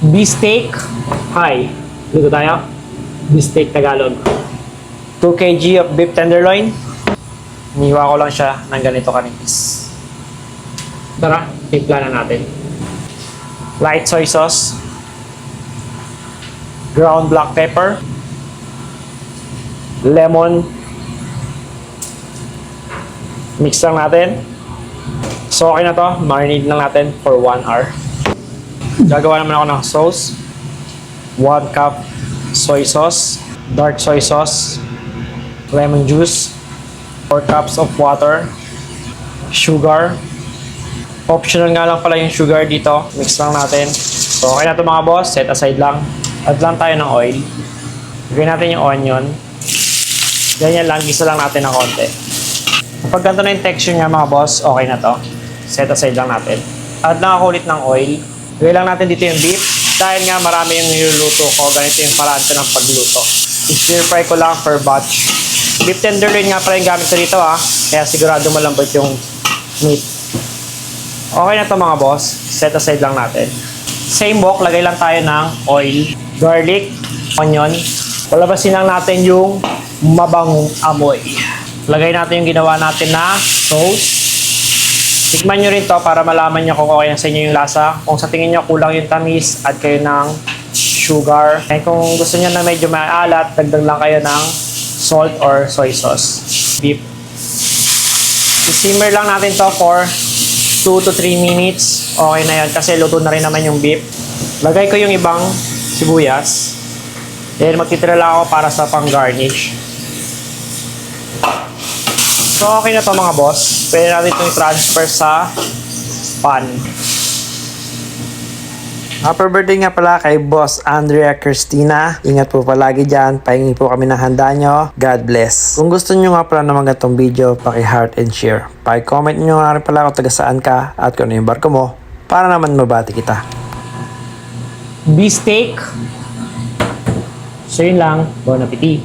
Beefsteak. Hi. Luto tayo. Beefsteak Tagalog. 2 kg of beef tenderloin. Iniwa ko lang siya ng ganito kanipis. Tara, timpla na natin. Light soy sauce. Ground black pepper. Lemon. Mix lang natin. So okay na to. Marinate lang natin for 1 hour. Gagawa naman ako ng sauce. 1 cup soy sauce. Dark soy sauce. Lemon juice. 4 cups of water. Sugar. Optional nga lang pala yung sugar dito. Mix lang natin. So okay na to mga boss. Set aside lang. Add lang tayo ng oil. Lagyan natin yung onion. Ganyan lang. Gisa lang natin ng konti. Kapag ganito na yung texture niya mga boss, okay na to. Set aside lang natin. Add lang ako ulit ng oil. Lagyan lang natin dito yung beef. Dahil nga marami yung niluluto ko. Ganito yung paraan ko ng pagluto. I-stir fry ko lang per batch. Beef tenderloin nga pala yung gamit ko dito ha. Kaya sigurado malambot yung meat. Okay na to mga boss. Set aside lang natin. Same wok, lagay lang tayo ng oil, garlic, onion. Palabasin lang natin yung mabangong amoy. Lagay natin yung ginawa natin na sauce. Tikman nyo rin to para malaman nyo kung okay sa inyo yung lasa. Kung sa tingin nyo kulang yung tamis, add kayo ng sugar. And kung gusto nyo na medyo maalat, dagdag lang kayo ng salt or soy sauce. Beef. I-simmer lang natin to for 2 to 3 minutes. Okay na yan kasi luto na rin naman yung beef. Lagay ko yung ibang sibuyas. Then magtitira lang ako para sa pang-garnish. So okay na to mga boss. Pwede natin itong i-transfer sa pan. Happy birthday nga pala kay Boss Andrea Cristina. Ingat po palagi dyan. Pahingi po kami ng handa nyo. God bless. Kung gusto nyo nga pala naman ganitong video, paki-heart and share. Paki-comment nyo nga rin pala kung taga saan ka at kung ano yung barko mo para naman mabati kita. Beefsteak. So yun lang. Bon appetit.